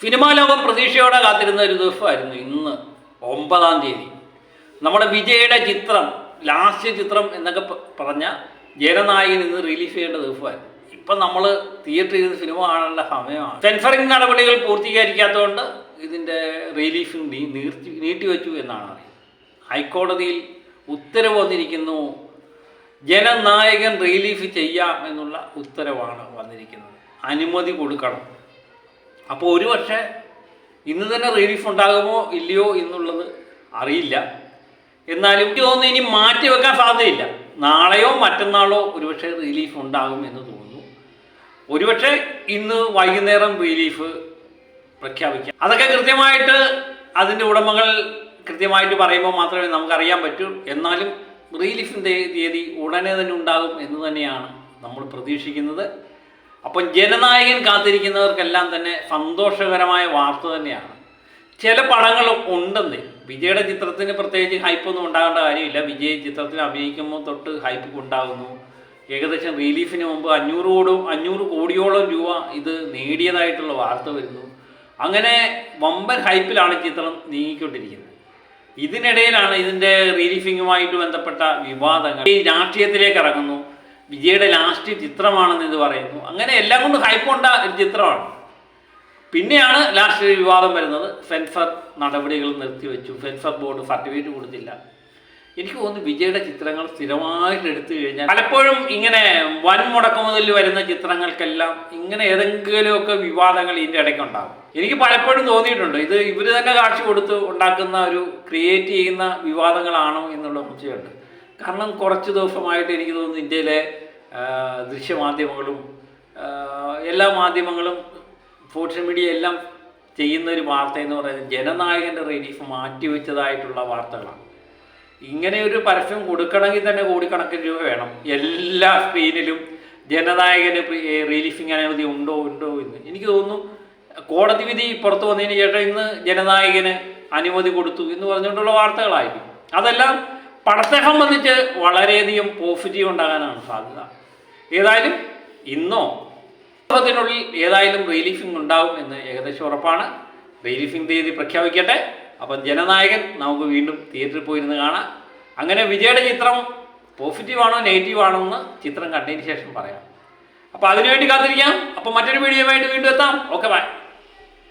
Cinema ലോകം പ്രതീക്ഷയോടെ കാത്തിരുന്ന ഒരു ദിവസമായിരുന്നു ഇന്ന് 9-ാം തീയതി. നമ്മുടെ വിജയുടെ ചിത്രം, ലാസ്റ്റ് ചിത്രം എന്നൊക്കെ പറഞ്ഞ ജനനായകൻ ഇന്ന് റിലീസ് ചെയ്യേണ്ട ദിവസമായിരുന്നു. ഇപ്പം നമ്മൾ തിയേറ്ററിൽ നിന്ന് സിനിമ കാണേണ്ട സമയമാണ്. സെൻസറിങ് നടപടികൾ പൂർത്തീകരിക്കാത്തതുകൊണ്ട് ഇതിൻ്റെ റിലീസിങ് നീട്ടിവെച്ചു എന്നാണ് അറിയുന്നത്. ഹൈക്കോടതിയിൽ ഉത്തരവ് വന്നിരിക്കുന്നു. ജനനായകൻ റിലീസ് ചെയ്യാം എന്നുള്ള ഉത്തരവാണ് വന്നിരിക്കുന്നത്. അനുമതി കൊടുക്കണം. അപ്പോൾ ഒരുപക്ഷെ ഇന്ന് തന്നെ റിലീഫ് ഉണ്ടാകുമോ ഇല്ലയോ എന്നുള്ളത് അറിയില്ല. എന്നാലും എനിക്ക് തോന്നുന്നു ഇനി മാറ്റി വെക്കാൻ സാധ്യതയില്ല. നാളെയോ മറ്റന്നാളോ ഒരുപക്ഷെ റിലീഫ് ഉണ്ടാകും എന്ന് തോന്നുന്നു. ഒരുപക്ഷെ ഇന്ന് വൈകുന്നേരം റിലീഫ് പ്രഖ്യാപിക്കാം. അതൊക്കെ കൃത്യമായിട്ട് അതിൻ്റെ ഉടമകൾ കൃത്യമായിട്ട് പറയുമ്പോൾ മാത്രമേ നമുക്കറിയാൻ പറ്റൂ. എന്നാലും റിലീഫിൻ്റെ തീയതി ഉടനെ തന്നെ ഉണ്ടാകും എന്ന് തന്നെയാണ് നമ്മൾ പ്രതീക്ഷിക്കുന്നത്. അപ്പം ജനനായകൻ കാത്തിരിക്കുന്നവർക്കെല്ലാം തന്നെ സന്തോഷകരമായ വാർത്ത തന്നെയാണ്. ചില പടങ്ങൾ ഉണ്ടെന്ന്. വിജയുടെ ചിത്രത്തിന് പ്രത്യേകിച്ച് ഹൈപ്പൊന്നും ഉണ്ടാകേണ്ട കാര്യമില്ല. വിജയ് ചിത്രത്തിൽ അഭിനയിക്കുമ്പോൾ തൊട്ട് ഹൈപ്പ് ഉണ്ടാകുന്നു. ഏകദേശം റിലീഫിന് മുമ്പ് 500 കോടിയോളം രൂപ ഇത് നേടിയതായിട്ടുള്ള വാർത്ത വരുന്നു. അങ്ങനെ വമ്പൻ ഹൈപ്പിലാണ് ചിത്രം നീങ്ങിക്കൊണ്ടിരിക്കുന്നത്. ഇതിനിടയിലാണ് ഇതിൻ്റെ റിലീഫിങ്ങുമായിട്ട് ബന്ധപ്പെട്ട വിവാദങ്ങൾ. ഈ രാഷ്ട്രീയത്തിലേക്ക് ഇറങ്ങുന്നു. വിജയുടെ ലാസ്റ്റ് ചിത്രമാണെന്ന് ഇത് പറയുന്നു. അങ്ങനെ എല്ലാം കൊണ്ട് ഹൈപ്പുണ്ട ഒരു ചിത്രമാണ്. പിന്നെയാണ് ലാസ്റ്റ് വിവാദം വരുന്നത്. സെൻസർ നടപടികൾ നിർത്തിവെച്ചു. സെൻസർ ബോർഡ് സർട്ടിഫിക്കറ്റ് കൊടുത്തില്ല. എനിക്ക് തോന്നുന്നു വിജയുടെ ചിത്രങ്ങൾ സ്ഥിരമായിട്ട് എടുത്തു കഴിഞ്ഞാൽ പലപ്പോഴും ഇങ്ങനെ വൻ മുടക്കുമുതൽ വരുന്ന ചിത്രങ്ങൾക്കെല്ലാം ഇങ്ങനെ ഏതെങ്കിലുമൊക്കെ വിവാദങ്ങൾ ഇതിൻ്റെ ഇടയ്ക്കുണ്ടാകും. എനിക്ക് പലപ്പോഴും തോന്നിയിട്ടുണ്ട് ഇത് ഇവർ തന്നെ കാശ് കൊടുത്ത് ഉണ്ടാക്കുന്ന ഒരു ക്രിയേറ്റ് ചെയ്യുന്ന വിവാദങ്ങളാണോ എന്നുള്ള സംശയമുണ്ട്. കാരണം കുറച്ച് ദിവസമായിട്ട് എനിക്ക് തോന്നുന്നു ഇന്ത്യയിലെ ദൃശ്യമാധ്യമങ്ങളും എല്ലാ മാധ്യമങ്ങളും സോഷ്യൽ മീഡിയ എല്ലാം ചെയ്യുന്ന ഒരു വാർത്ത എന്ന് പറയുന്നത് ജനനായകൻ്റെ റിലീഫ് മാറ്റിവെച്ചതായിട്ടുള്ള വാർത്തകളാണ്. ഇങ്ങനെ ഒരു പരസ്യം കൊടുക്കണമെങ്കിൽ തന്നെ കോടിക്കണക്കിന് രൂപ വേണം. എല്ലാ സ്ക്രീനിലും ജനനായകന് റിലീഫിങ് അനുമതി ഉണ്ടോ എന്ന് എനിക്ക് തോന്നുന്നു. കോടതി വിധി പുറത്തു വന്നതിന് ശേഷം ഇന്ന് ജനനായകന് അനുമതി കൊടുത്തു എന്ന് പറഞ്ഞുകൊണ്ടുള്ള വാർത്തകളായിരിക്കും. അതെല്ലാം പടത്തെ സംബന്ധിച്ച് വളരെയധികം പോസിറ്റീവ് ഉണ്ടാകാനാണ് സാധ്യത. ഏതായാലും ഇന്നോ ത്തിനുള്ളിൽ ഏതായാലും റിലീഫിംഗ് ഉണ്ടാകും എന്ന് ഏകദേശം ഉറപ്പാണ്. റിലീഫിംഗ് തീയതി പ്രഖ്യാപിക്കട്ടെ. അപ്പം ജനനായകൻ നമുക്ക് വീണ്ടും തിയേറ്ററിൽ പോയിരുന്ന് കാണാം. അങ്ങനെ വിജയുടെ ചിത്രം പോസിറ്റീവാണോ നെഗറ്റീവാണോ എന്ന് ചിത്രം കണ്ടതിന് ശേഷം പറയാം. അപ്പോൾ അതിനുവേണ്ടി കാത്തിരിക്കാം. അപ്പോൾ മറ്റൊരു വീഡിയോയുമായിട്ട് വീണ്ടും എത്താം. Okay, by.